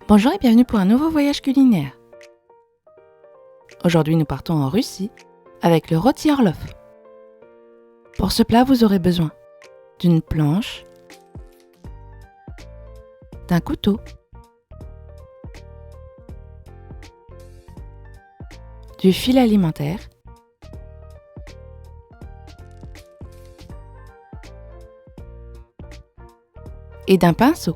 Bonjour et bienvenue pour un nouveau voyage culinaire. Aujourd'hui, nous partons en Russie avec le rôti Orlov. Pour ce plat, vous aurez besoin d'une planche, d'un couteau, du fil alimentaire, et d'un pinceau.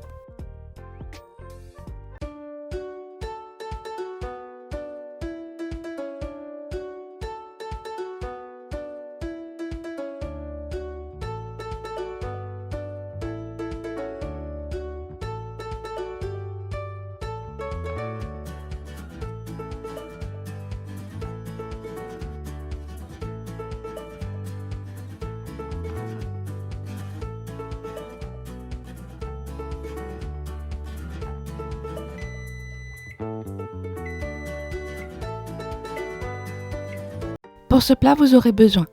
Pour ce plat, vous aurez besoin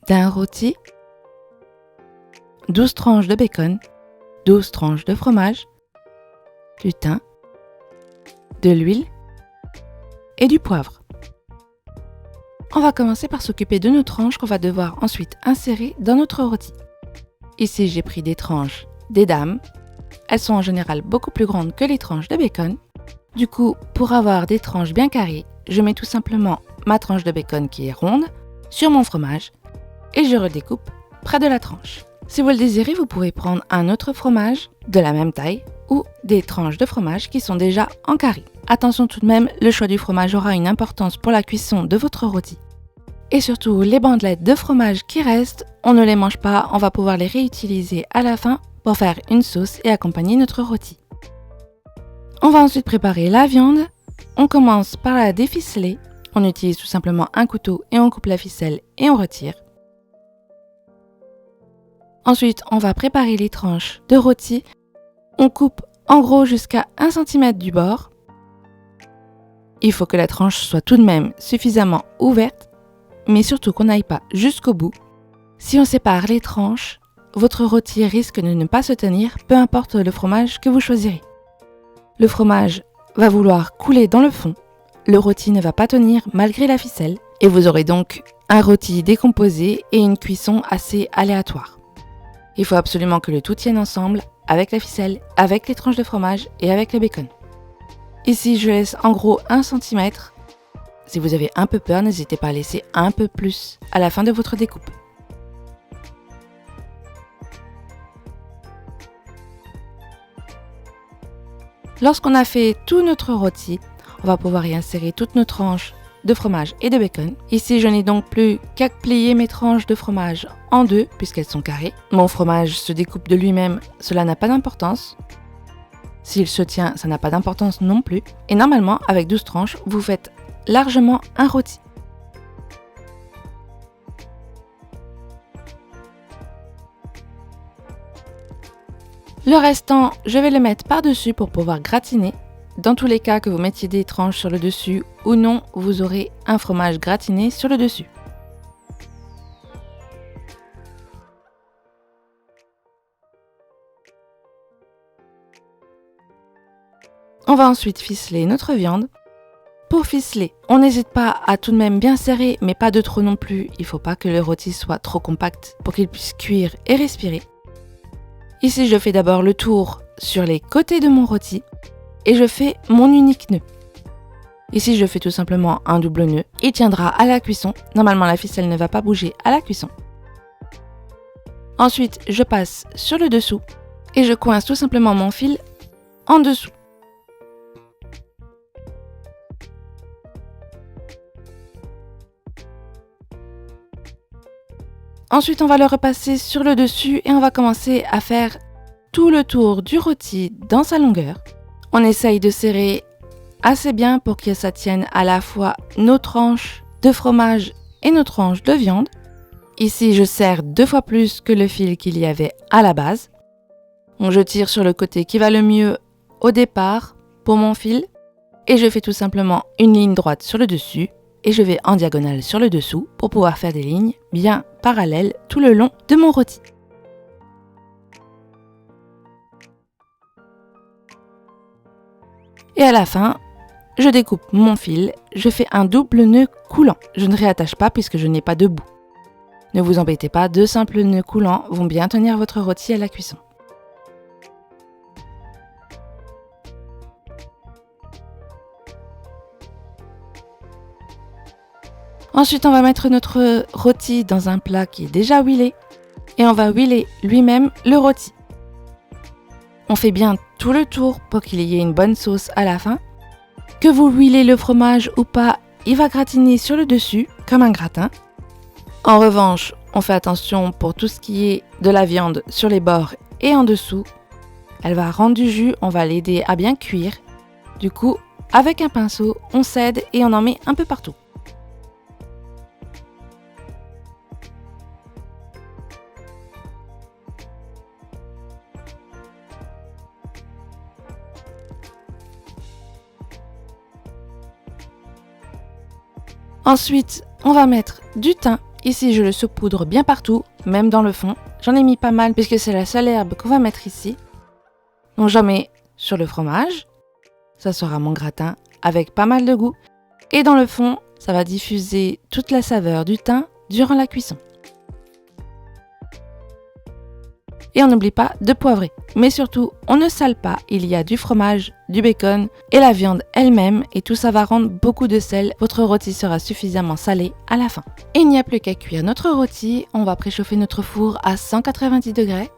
d'un rôti, 12 tranches de bacon, 12 tranches de fromage, du thym, de l'huile et du poivre. On va commencer par s'occuper de nos tranches qu'on va devoir ensuite insérer dans notre rôti. Ici, j'ai pris des tranches d'Edam. Elles sont en général beaucoup plus grandes que les tranches de bacon. Du coup, pour avoir des tranches bien carrées, je mets tout simplement ma tranche de bacon qui est ronde sur mon fromage et je redécoupe près de la tranche. Si vous le désirez, vous pouvez prendre un autre fromage de la même taille ou des tranches de fromage qui sont déjà en carré. Attention tout de même, le choix du fromage aura une importance pour la cuisson de votre rôti. Et surtout, les bandelettes de fromage qui restent, on ne les mange pas, on va pouvoir les réutiliser à la fin pour faire une sauce et accompagner notre rôti. On va ensuite préparer la viande. On commence par la déficeler. On utilise tout simplement un couteau et on coupe la ficelle et on retire. Ensuite, on va préparer les tranches de rôti. On coupe en gros jusqu'à 1 cm du bord. Il faut que la tranche soit tout de même suffisamment ouverte, mais surtout qu'on n'aille pas jusqu'au bout. Si on sépare les tranches, votre rôti risque de ne pas se tenir, peu importe le fromage que vous choisirez. Le fromage va vouloir couler dans le fond, le rôti ne va pas tenir malgré la ficelle et vous aurez donc un rôti décomposé et une cuisson assez aléatoire. Il faut absolument que le tout tienne ensemble avec la ficelle, avec les tranches de fromage et avec le bacon. Ici, je laisse en gros 1 cm. Si vous avez un peu peur, n'hésitez pas à laisser un peu plus à la fin de votre découpe. Lorsqu'on a fait tout notre rôti, on va pouvoir y insérer toutes nos tranches de fromage et de bacon. Ici, je n'ai donc plus qu'à plier mes tranches de fromage en deux puisqu'elles sont carrées. Mon fromage se découpe de lui-même, cela n'a pas d'importance. S'il se tient, ça n'a pas d'importance non plus. Et normalement, avec 12 tranches, vous faites largement un rôti. Le restant, je vais le mettre par-dessus pour pouvoir gratiner. Dans tous les cas, que vous mettiez des tranches sur le dessus ou non, vous aurez un fromage gratiné sur le dessus. On va ensuite ficeler notre viande. Pour ficeler, on n'hésite pas à tout de même bien serrer, mais pas de trop non plus. Il ne faut pas que le rôti soit trop compact pour qu'il puisse cuire et respirer. Ici, je fais d'abord le tour sur les côtés de mon rôti et je fais mon unique nœud. Ici, je fais tout simplement un double nœud. Il tiendra à la cuisson. Normalement, la ficelle ne va pas bouger à la cuisson. Ensuite, je passe sur le dessous et je coince tout simplement mon fil en dessous. Ensuite, on va le repasser sur le dessus et on va commencer à faire tout le tour du rôti dans sa longueur. On essaye de serrer assez bien pour que ça tienne à la fois nos tranches de fromage et nos tranches de viande. Ici, je serre 2 fois plus que le fil qu'il y avait à la base. Donc, je tire sur le côté qui va le mieux au départ pour mon fil et je fais tout simplement une ligne droite sur le dessus et je vais en diagonale sur le dessous pour pouvoir faire des lignes bien parallèles tout le long de mon rôti. Et à la fin, je découpe mon fil, je fais un double nœud coulant. Je ne réattache pas puisque je n'ai pas de bout. Ne vous embêtez pas, 2 simples nœuds coulants vont bien tenir votre rôti à la cuisson. Ensuite, on va mettre notre rôti dans un plat qui est déjà huilé et on va huiler lui-même le rôti. On fait bien tout le tour pour qu'il y ait une bonne sauce à la fin. Que vous huilez le fromage ou pas, il va gratiner sur le dessus comme un gratin. En revanche, on fait attention pour tout ce qui est de la viande sur les bords et en dessous. Elle va rendre du jus, on va l'aider à bien cuire. Du coup, avec un pinceau, on s'aide et on en met un peu partout. Ensuite, on va mettre du thym. Ici, je le saupoudre bien partout, même dans le fond. J'en ai mis pas mal puisque c'est la seule herbe qu'on va mettre ici. Donc j'en mets sur le fromage. Ça sera mon gratin avec pas mal de goût. Et dans le fond, ça va diffuser toute la saveur du thym durant la cuisson. Et on n'oublie pas de poivrer. Mais surtout, on ne sale pas. Il y a du fromage, du bacon et la viande elle-même. Et tout ça va rendre beaucoup de sel. Votre rôti sera suffisamment salé à la fin. Et il n'y a plus qu'à cuire notre rôti. On va préchauffer notre four à 190 degrés.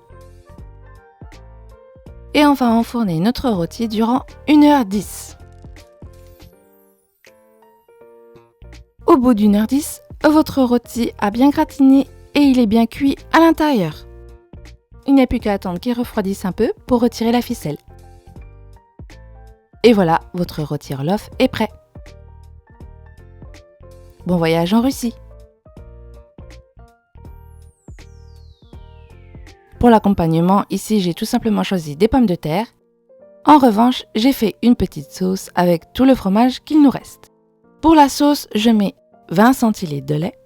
Et on va enfourner notre rôti durant 1h10. Au bout d'1h10, votre rôti a bien gratiné et il est bien cuit à l'intérieur. Il n'y a plus qu'à attendre qu'il refroidisse un peu pour retirer la ficelle. Et voilà, votre rôti Orloff est prêt. Bon voyage en Russie! Pour l'accompagnement, ici j'ai tout simplement choisi des pommes de terre. En revanche, j'ai fait une petite sauce avec tout le fromage qu'il nous reste. Pour la sauce, je mets 20 centilitres de lait.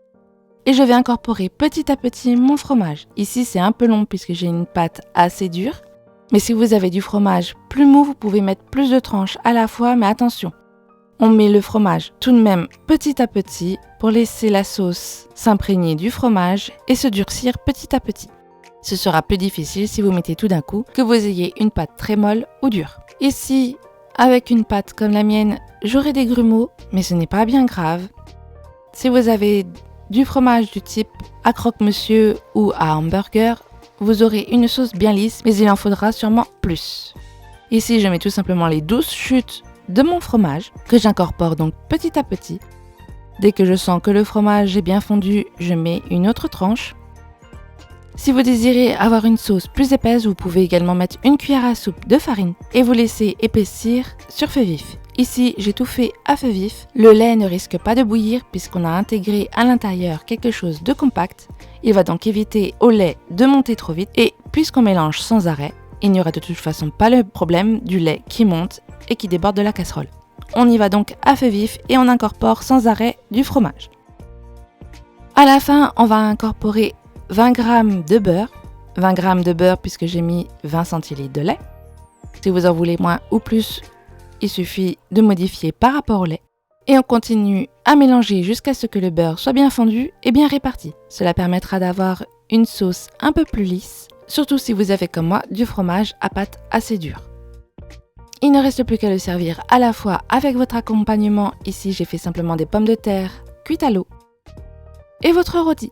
Et je vais incorporer petit à petit mon fromage. Ici, c'est un peu long puisque j'ai une pâte assez dure. Mais si vous avez du fromage plus mou, vous pouvez mettre plus de tranches à la fois, mais attention. On met le fromage tout de même petit à petit pour laisser la sauce s'imprégner du fromage et se durcir petit à petit. Ce sera plus difficile si vous mettez tout d'un coup, que vous ayez une pâte très molle ou dure. Ici, avec une pâte comme la mienne, j'aurai des grumeaux, mais ce n'est pas bien grave. Si vous avez du fromage du type à croque-monsieur ou à hamburger, vous aurez une sauce bien lisse, mais il en faudra sûrement plus. Ici, je mets tout simplement les 12 chutes de mon fromage, que j'incorpore donc petit à petit. Dès que je sens que le fromage est bien fondu, je mets une autre tranche. Si vous désirez avoir une sauce plus épaisse, vous pouvez également mettre une cuillère à soupe de farine et vous laisser épaissir sur feu vif. Ici, j'ai tout fait à feu vif. Le lait ne risque pas de bouillir puisqu'on a intégré à l'intérieur quelque chose de compact. Il va donc éviter au lait de monter trop vite et puisqu'on mélange sans arrêt, il n'y aura de toute façon pas le problème du lait qui monte et qui déborde de la casserole. On y va donc à feu vif et on incorpore sans arrêt du fromage. À la fin, on va incorporer 20 g de beurre. 20 g de beurre puisque j'ai mis 20 centilitres de lait. Si vous en voulez moins ou plus, il suffit de modifier par rapport au lait. Et on continue à mélanger jusqu'à ce que le beurre soit bien fondu et bien réparti. Cela permettra d'avoir une sauce un peu plus lisse, surtout si vous avez comme moi du fromage à pâte assez dure. Il ne reste plus qu'à le servir à la fois avec votre accompagnement. Ici, j'ai fait simplement des pommes de terre cuites à l'eau et votre rôti.